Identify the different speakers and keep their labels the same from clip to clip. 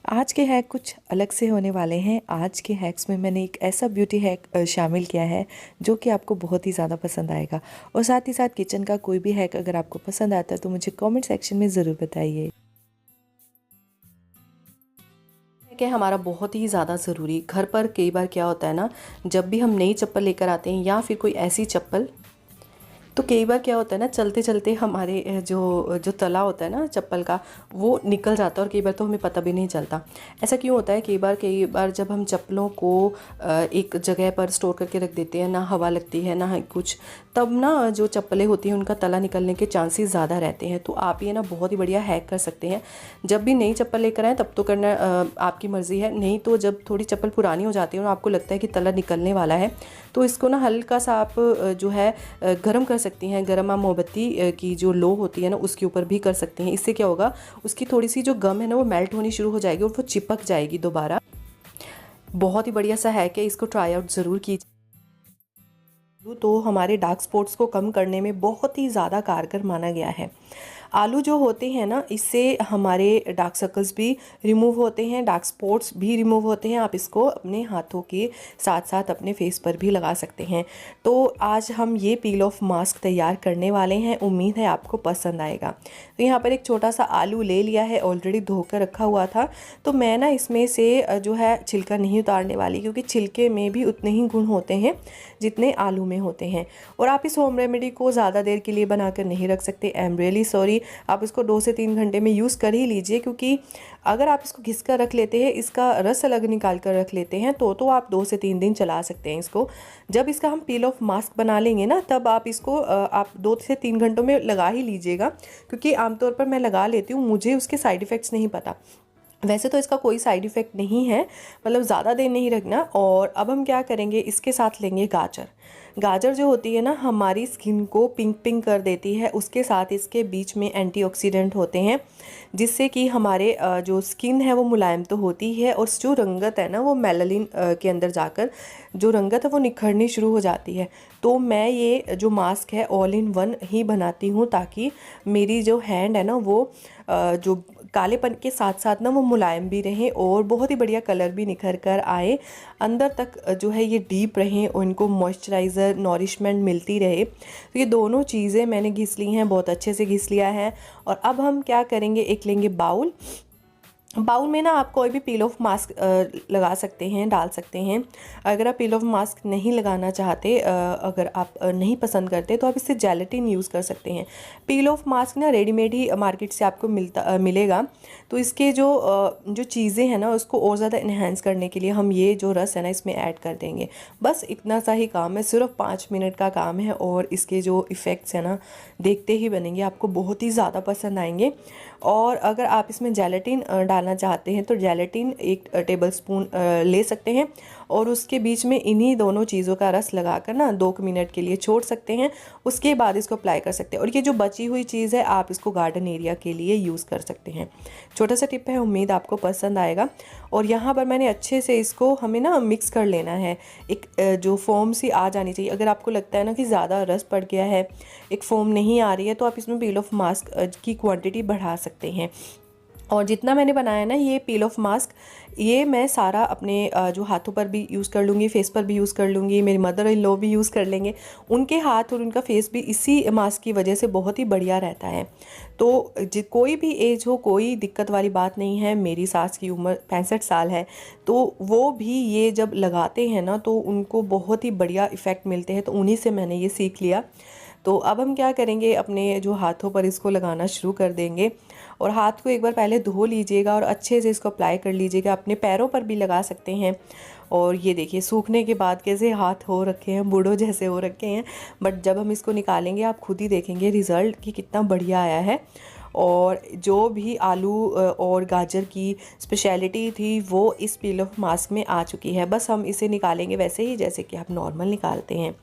Speaker 1: आज के हैक कुछ अलग से होने वाले हैं। आज के हैक्स में मैंने एक ऐसा ब्यूटी हैक शामिल किया है जो कि आपको बहुत ही ज़्यादा पसंद आएगा। और साथ ही साथ किचन का कोई भी हैक अगर आपको पसंद आता है तो मुझे कमेंट सेक्शन में ज़रूर बताइए। हैक है हमारा बहुत ही ज़्यादा ज़रूरी। घर पर कई बार क्या होता है ना, जब भी हम नई चप्पल लेकर आते हैं या फिर कोई ऐसी चप्पल, तो कई बार क्या होता है ना, चलते चलते हमारे जो जो तला होता है ना चप्पल का, वो निकल जाता है और कई बार तो हमें पता भी नहीं चलता। ऐसा क्यों होता है? कई बार जब हम चप्पलों को एक जगह पर स्टोर करके रख देते हैं, ना हवा लगती है ना कुछ, तब ना जो चप्पलें होती हैं उनका तला निकलने के चांसेस ज़्यादा रहते हैं। तो आप ये ना बहुत ही बढ़िया हैक कर सकते हैं। जब भी नई चप्पल लेकर आएँ तब तो करना आपकी मर्ज़ी है, नहीं तो जब थोड़ी चप्पल पुरानी हो जाती है और आपको लगता है कि तला निकलने वाला है, तो इसको ना हल्का सा आप जो है गर्म कर सकती हैं। गर्म आप मोमबत्ती की जो लो होती है ना उसके ऊपर भी कर सकते हैं। इससे क्या होगा, उसकी थोड़ी सी जो गम है ना वो मेल्ट होनी शुरू हो जाएगी और वो चिपक जाएगी दोबारा। बहुत ही बढ़िया सा हैक है, इसको ट्राई आउट ज़रूर कीजिए। तो हमारे डार्क स्पॉट्स को कम करने में बहुत ही ज़्यादा कारगर माना गया है। आलू जो होते हैं ना, इससे हमारे डार्क सर्कल्स भी रिमूव होते हैं, डार्क स्पॉट्स भी रिमूव होते हैं। आप इसको अपने हाथों के साथ साथ अपने फेस पर भी लगा सकते हैं। तो आज हम ये पील ऑफ मास्क तैयार करने वाले हैं, उम्मीद है आपको पसंद आएगा। तो यहाँ पर एक छोटा सा आलू ले लिया है, ऑलरेडी धोकर रखा हुआ था। तो मैं ना इसमें से जो है छिलका नहीं उतारने वाली, क्योंकि छिलके में भी उतने ही गुण होते हैं जितने आलू में होते हैं। और आप इस होम रेमेडी को ज़्यादा देर के लिए बनाकर नहीं रख सकते। आई एम रियली सॉरी, आप इसको 2 से 3 घंटे में यूज़ कर ही लीजिए, क्योंकि अगर आप इसको घिस कर रख लेते हैं, इसका रस अलग निकाल कर रख लेते हैं, तो आप 2 से 3 दिन चला सकते हैं इसको। जब इसका हम पील ऑफ मास्क बना लेंगे ना, तब आप इसको आप 2 से 3 घंटों में लगा ही लीजिएगा, क्योंकि आमतौर पर मैं लगा लेती हूँ, मुझे उसके साइड इफ़ेक्ट्स नहीं पता। वैसे तो इसका कोई साइड इफ़ेक्ट नहीं है, मतलब ज़्यादा देर नहीं रखना। और अब हम क्या करेंगे, इसके साथ लेंगे गाजर। गाजर जो होती है ना, हमारी स्किन को पिंक पिंक कर देती है। उसके साथ इसके बीच में एंटीऑक्सीडेंट होते हैं, जिससे कि हमारे जो स्किन है वो मुलायम तो होती है, और जो रंगत है ना वो मेलानिन के अंदर जाकर जो रंगत है वो निखरनी शुरू हो जाती है। तो मैं ये जो मास्क है ऑल इन वन ही बनाती हूँ, ताकि मेरी जो हैंड है ना वो जो कालेपन के साथ साथ ना वो मुलायम भी रहे और बहुत ही बढ़िया कलर भी निखर कर आए, अंदर तक जो है ये डीप रहें और इनको मॉइस्चराइज़र नॉरिशमेंट मिलती रहे। तो ये दोनों चीज़ें मैंने घिस ली हैं, बहुत अच्छे से घिस लिया है। और अब हम क्या करेंगे, एक लेंगे बाउल। बाउल में ना आप कोई भी पील ऑफ मास्क लगा सकते हैं, डाल सकते हैं। अगर आप पील ऑफ मास्क नहीं लगाना चाहते, अगर आप नहीं पसंद करते, तो आप इससे जेलेटिन यूज़ कर सकते हैं। पील ऑफ मास्क ना रेडीमेड ही मार्केट से आपको मिलेगा। तो इसके जो चीज़ें हैं ना उसको और ज़्यादा इन्हेंस करने के लिए हम ये जो रस है ना इसमें ऐड कर देंगे। बस इतना सा ही काम है, सिर्फ 5 मिनट का काम है, और इसके जो इफ़ेक्ट्स हैं ना देखते ही बनेंगे, आपको बहुत ही ज़्यादा पसंद आएंगे। और अगर आप इसमें जेलेटिन डालना चाहते हैं तो जेलेटिन 1 टेबल स्पून ले सकते हैं, और उसके बीच में इन्हीं दोनों चीज़ों का रस लगाकर ना 2 मिनट के लिए छोड़ सकते हैं। उसके बाद इसको अप्लाई कर सकते हैं। और ये जो बची हुई चीज़ है आप इसको गार्डन एरिया के लिए यूज़ कर सकते हैं। छोटा सा टिप है, उम्मीद आपको पसंद आएगा। और यहाँ पर मैंने अच्छे से इसको हमें ना मिक्स कर लेना है। एक जो फोम सी आ जानी चाहिए। अगर आपको लगता है ना कि ज़्यादा रस पड़ गया है, एक फोम नहीं आ रही है, तो आप इसमें पील ऑफ मास्क की क्वांटिटी बढ़ा सकते हैं। और जितना मैंने बनाया ना ये पील ऑफ मास्क, ये मैं सारा अपने जो हाथों पर भी यूज़ कर लूँगी, फेस पर भी यूज़ कर लूँगी, मेरी मदर इन लॉ भी यूज़ कर लेंगे। उनके हाथ और उनका फेस भी इसी मास्क की वजह से बहुत ही बढ़िया रहता है। तो कोई भी एज हो, कोई दिक्कत वाली बात नहीं है। मेरी सास की उम्र 65 साल है, तो वो भी ये जब लगाते हैं ना तो उनको बहुत ही बढ़िया इफ़ेक्ट मिलते हैं। तो उन्हीं से मैंने ये सीख लिया। तो अब हम क्या करेंगे, अपने जो हाथों पर इसको लगाना शुरू कर देंगे। और हाथ को एक बार पहले धो लीजिएगा और अच्छे से इसको अप्लाई कर लीजिएगा। अपने पैरों पर भी लगा सकते हैं। और ये देखिए सूखने के बाद कैसे हाथ हो रखे हैं, बूढ़ों जैसे हो रखे हैं। बट जब हम इसको निकालेंगे आप खुद ही देखेंगे रिज़ल्ट कि कितना बढ़िया आया है। और जो भी आलू और गाजर की स्पेशलिटी थी वो इस पील ऑफ मास्क में आ चुकी है। बस हम इसे निकालेंगे वैसे ही जैसे कि आप नॉर्मल निकालते हैं।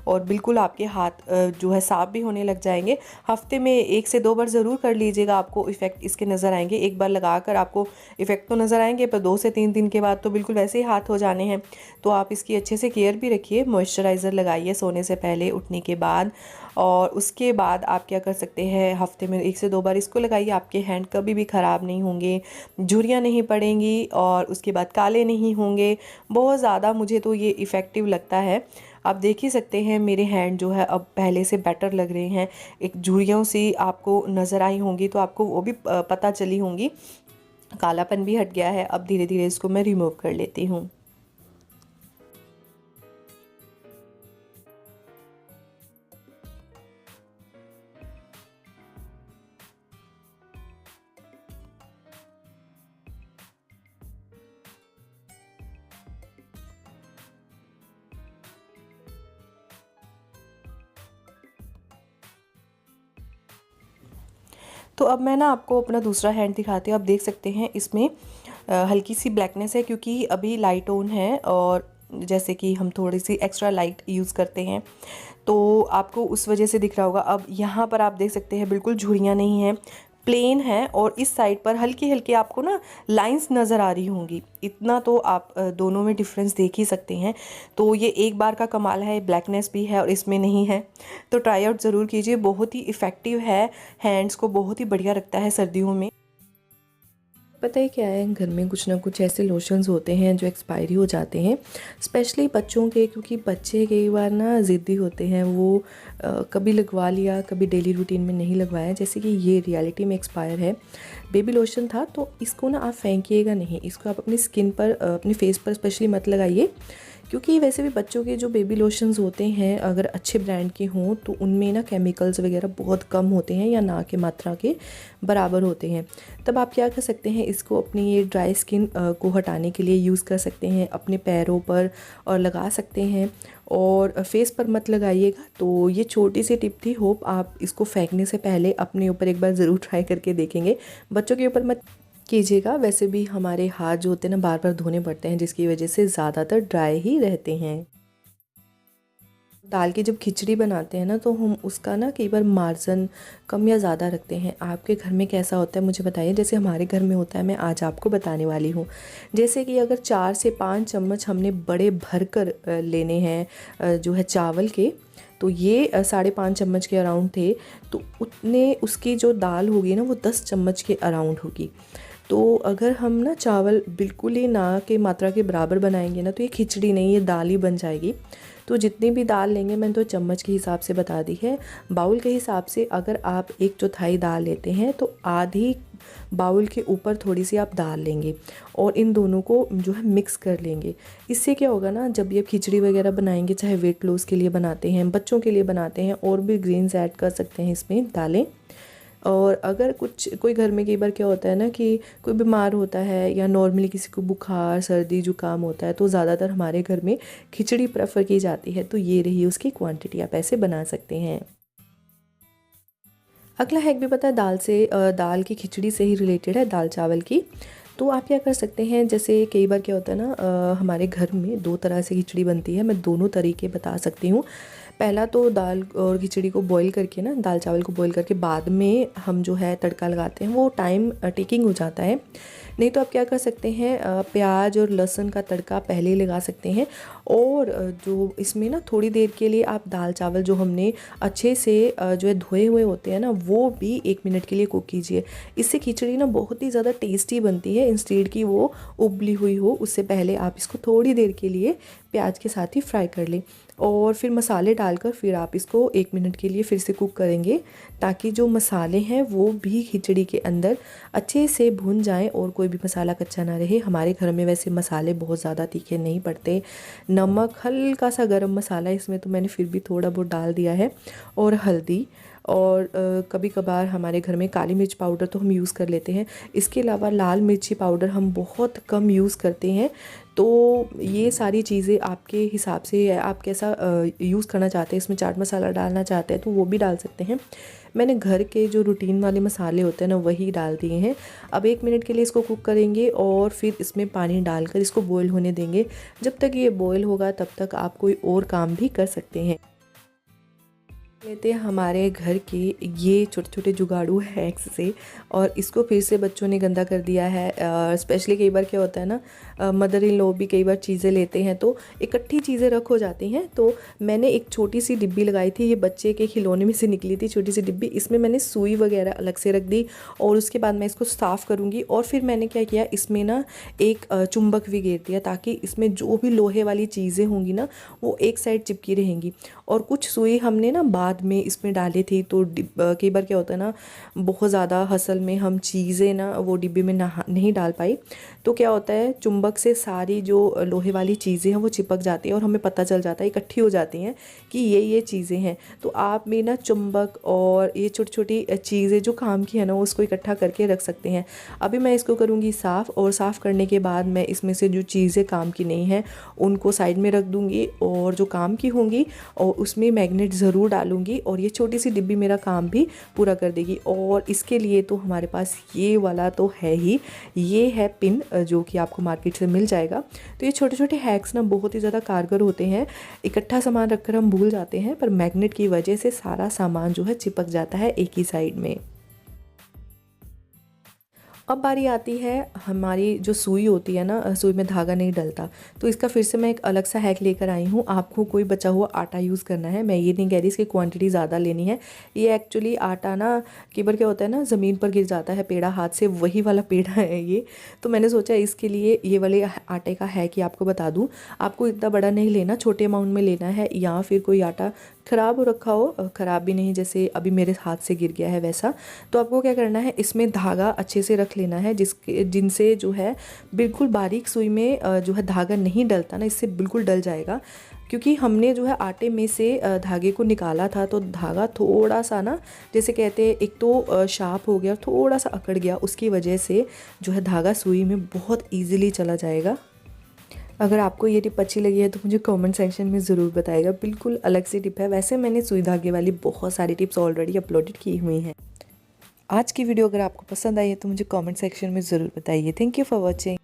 Speaker 1: और बिल्कुल आपके हाथ जो है साफ़ भी होने लग जाएंगे। हफ्ते में 1 से 2 बार ज़रूर कर लीजिएगा, आपको इफ़ेक्ट इसके नज़र आएंगे। एक बार लगाकर आपको इफ़ेक्ट तो नज़र आएंगे, पर 2 से 3 दिन के बाद तो बिल्कुल वैसे ही हाथ हो जाने हैं। तो आप इसकी अच्छे से केयर भी रखिए, मॉइस्चराइज़र लगाइए सोने से पहले, उठने के बाद। और उसके बाद आप क्या कर सकते हैं, हफ्ते में 1 से 2 बार इसको लगाइए। आपके हैंड कभी भी ख़राब नहीं होंगे, झुर्रियाँ नहीं पड़ेंगी और उसके बाद काले नहीं होंगे। बहुत ज़्यादा मुझे तो ये इफ़ेक्टिव लगता है। आप देख ही सकते हैं मेरे हैंड जो है अब पहले से बेटर लग रहे हैं। एक झुर्रियों सी आपको नज़र आई होंगी तो आपको वो भी पता चली होंगी। कालापन भी हट गया है। अब धीरे धीरे इसको मैं रिमूव कर लेती हूँ। तो अब मैं ना आपको अपना दूसरा हैंड दिखाती हूँ। आप देख सकते हैं इसमें हल्की सी ब्लैकनेस है, क्योंकि अभी लाइट ऑन है और जैसे कि हम थोड़ी सी एक्स्ट्रा लाइट यूज़ करते हैं तो आपको उस वजह से दिख रहा होगा। अब यहाँ पर आप देख सकते हैं बिल्कुल झुर्रियाँ नहीं हैं, प्लेन है। और इस साइड पर हल्की हल्की आपको ना लाइंस नज़र आ रही होंगी। इतना तो आप दोनों में डिफरेंस देख ही सकते हैं। तो ये एक बार का कमाल है, ब्लैकनेस भी है और इसमें नहीं है। तो ट्राई आउट ज़रूर कीजिए, बहुत ही इफ़ेक्टिव है, हैंड्स को बहुत ही बढ़िया रखता है सर्दियों में। पता है क्या है, घर में कुछ ना कुछ ऐसे लोशंस होते हैं जो एक्सपायरी हो जाते हैं, स्पेशली बच्चों के, क्योंकि बच्चे कई बार ना ज़िद्दी होते हैं। वो कभी लगवा लिया, कभी डेली रूटीन में नहीं लगवाया। जैसे कि ये रियलिटी में एक्सपायर है, बेबी लोशन था। तो इसको ना आप फेंकिएगा नहीं, इसको आप अपनी स्किन पर, अपने फेस पर स्पेशली मत लगाइए, क्योंकि वैसे भी बच्चों के जो बेबी लोशंस होते हैं अगर अच्छे ब्रांड के हों तो उनमें ना केमिकल्स वगैरह बहुत कम होते हैं या ना के मात्रा के बराबर होते हैं। तब आप क्या कर सकते हैं, इसको अपनी ये ड्राई स्किन को हटाने के लिए यूज़ कर सकते हैं, अपने पैरों पर और लगा सकते हैं। और फेस पर मत लगाइएगा। तो ये छोटी सी टिप थी, होप आप इसको फेंकने से पहले अपने ऊपर एक बार ज़रूर ट्राई करके देखेंगे। बच्चों के ऊपर मत कीजिएगा। वैसे भी हमारे हाथ जो होते हैं ना बार बार धोने पड़ते हैं, जिसकी वजह से ज़्यादातर ड्राई ही रहते हैं। दाल की जब खिचड़ी बनाते हैं ना तो हम उसका ना कई बार मार्जन कम या ज़्यादा रखते हैं। आपके घर में कैसा होता है मुझे बताइए। जैसे हमारे घर में होता है, मैं आज आपको बताने वाली हूँ। जैसे कि अगर 4 से 5 चम्मच हमने बड़े भर कर लेने हैं जो है चावल के, तो ये 5.5 चम्मच के अराउंड थे। तो उतने उसकी जो दाल होगी ना वो 10 चम्मच के अराउंड होगी। तो अगर हम ना चावल बिल्कुल ही ना के मात्रा के बराबर बनाएंगे ना तो ये खिचड़ी नहीं, ये दाल ही बन जाएगी। तो जितनी भी दाल लेंगे, मैंने तो चम्मच के हिसाब से बता दी है। बाउल के हिसाब से अगर आप 1/4 दाल लेते हैं तो आधी बाउल के ऊपर थोड़ी सी आप दाल लेंगे और इन दोनों को जो है मिक्स कर लेंगे। इससे क्या होगा ना, जब ये खिचड़ी वगैरह बनाएंगे, चाहे वेट लॉस के लिए बनाते हैं, बच्चों के लिए बनाते हैं, और भी ग्रेन्स ऐड कर सकते हैं इसमें दालें। और अगर कोई घर में कई बार क्या होता है ना कि कोई बीमार होता है या नॉर्मली किसी को बुखार सर्दी जुकाम होता है, तो ज़्यादातर हमारे घर में खिचड़ी प्रेफर की जाती है। तो ये रही उसकी क्वांटिटी, आप ऐसे बना सकते हैं। अगला हैक भी पता है दाल की खिचड़ी से ही रिलेटेड है, दाल चावल की। तो आप क्या कर सकते हैं, जैसे कई बार क्या होता है ना हमारे घर में 2 तरह से खिचड़ी बनती है। मैं दोनों तरीके बता सकती हूँ। पहला तो दाल और खिचड़ी को बॉईल करके ना, दाल चावल को बॉईल करके बाद में हम जो है तड़का लगाते हैं, वो टाइम टेकिंग हो जाता है। नहीं तो आप क्या कर सकते हैं, प्याज और लहसुन का तड़का पहले ही लगा सकते हैं। और जो इसमें ना थोड़ी देर के लिए आप दाल चावल जो हमने अच्छे से जो है धोए हुए होते हैं ना, वो भी 1 मिनट के लिए कुक कीजिए। इससे खिचड़ी ना बहुत ही ज़्यादा टेस्टी बनती है। इंस्टेड की वो उबली हुई हो, उससे पहले आप इसको थोड़ी देर के लिए प्याज के साथ ही फ्राई कर लें और फिर मसाले डालकर फिर आप इसको 1 मिनट के लिए फिर से कुक करेंगे, ताकि जो मसाले हैं वो भी खिचड़ी के अंदर अच्छे से भुन जाएं और कोई भी मसाला कच्चा ना रहे। हमारे घर में वैसे मसाले बहुत ज़्यादा तीखे नहीं पड़ते। नमक, हल्का सा गरम मसाला इसमें तो मैंने फिर भी थोड़ा बहुत डाल दिया है, और हल्दी, और कभी कभार हमारे घर में काली मिर्च पाउडर तो हम यूज़ कर लेते हैं। इसके अलावा लाल मिर्ची पाउडर हम बहुत कम यूज़ करते हैं। तो ये सारी चीज़ें आपके हिसाब से है, आप कैसा यूज़ करना चाहते हैं, इसमें चाट मसाला डालना चाहते हैं तो वो भी डाल सकते हैं। मैंने घर के जो रूटीन वाले मसाले होते हैं ना वही डाल दिए हैं। अब 1 मिनट के लिए इसको कुक करेंगे और फिर इसमें पानी डालकर इसको बॉईल होने देंगे। जब तक ये बॉईल होगा तब तक आप कोई और काम भी कर सकते हैं। लेते हैं हमारे घर के ये छोटे छोटे जुगाड़ू हैक्स से, और इसको फिर से बच्चों ने गंदा कर दिया है। स्पेशली कई बार क्या होता है ना, मदर इन लॉ भी कई बार चीज़ें लेते हैं तो इकट्ठी चीज़ें रख हो जाती हैं। तो मैंने एक छोटी सी डिब्बी लगाई थी, ये बच्चे के खिलौने में से निकली थी छोटी सी डिब्बी, इसमें मैंने सुई वगैरह अलग से रख दी और उसके बाद मैं इसको साफ़ करूँगी। और फिर मैंने क्या किया, इसमें ना एक चुंबक भी घेर दिया ताकि इसमें जो भी लोहे वाली चीज़ें होंगी ना वो एक साइड चिपकी रहेंगी। और कुछ सुई हमने ना बाद में इसमें डाली थी, तो कई बार क्या होता है ना, बहुत ज़्यादा हसल में हम चीज़ें ना वो डिब्बे में नहीं डाल पाई, तो क्या होता है चुंबक से सारी जो लोहे वाली चीज़ें हैं वो चिपक जाती हैं और हमें पता चल जाता है, इकट्ठी हो जाती हैं कि ये चीज़ें हैं। तो आप भी ना चुंबक और ये छोटी छोटी चीज़ें जो काम की है ना उसको इकट्ठा करके रख सकते हैं। अभी मैं इसको करूँगी साफ़, और साफ़ करने के बाद मैं इसमें से जो चीज़ें काम की नहीं हैं उनको साइड में रख दूँगी, और जो काम की होंगी और उसमें मैग्नेट ज़रूर डालूँगी, और ये छोटी सी डिब्बी मेरा काम भी पूरा कर देगी। और इसके लिए तो हमारे पास ये वाला तो है ही, ये है पिन जो कि आपको मार्केट से मिल जाएगा। तो ये छोटे छोटे हैक्स ना बहुत ही ज़्यादा कारगर होते हैं। इकट्ठा सामान रखकर हम भूल जाते हैं, पर मैग्नेट की वजह से सारा सामान जो है चिपक जाता है एक ही साइड में। अब बारी आती है हमारी जो सुई होती है ना, सुई में धागा नहीं डलता, तो इसका फिर से मैं एक अलग सा हैक लेकर आई हूँ। आपको कोई बचा हुआ आटा यूज़ करना है, मैं ये नहीं कह रही इसकी क्वांटिटी ज़्यादा लेनी है। ये एक्चुअली आटा ना कई बार क्या होता है ना, ज़मीन पर गिर जाता है पेड़ा हाथ से, वही वाला पेड़ा है ये। तो मैंने सोचा इसके लिए ये वाले आटे का हैक ही आपको बता दूँ। आपको इतना बड़ा नहीं लेना, छोटे अमाउंट में लेना है, या फिर कोई आटा ख़राब हो रखा हो, ख़राब भी नहीं जैसे अभी मेरे हाथ से गिर गया है वैसा। तो आपको क्या करना है, इसमें धागा अच्छे से रख लेना है जिनसे जो है बिल्कुल बारीक सुई में जो है धागा नहीं डलता ना, इससे बिल्कुल डल जाएगा। क्योंकि हमने जो है आटे में से धागे को निकाला था, तो धागा थोड़ा सा ना, जैसे कहते हैं एक तो शार्प हो गया और थोड़ा सा अकड़ गया, उसकी वजह से जो है धागा सुई में बहुत ईजिली चला जाएगा। अगर आपको ये टिप अच्छी लगी है तो मुझे कमेंट सेक्शन में ज़रूर बताइएगा। बिल्कुल अलग सी टिप है, वैसे मैंने सुई धागे वाली बहुत सारी टिप्स ऑलरेडी अपलोडेड की हुई हैं। आज की वीडियो अगर आपको पसंद आई है तो मुझे कमेंट सेक्शन में ज़रूर बताइए। Thank you for watching.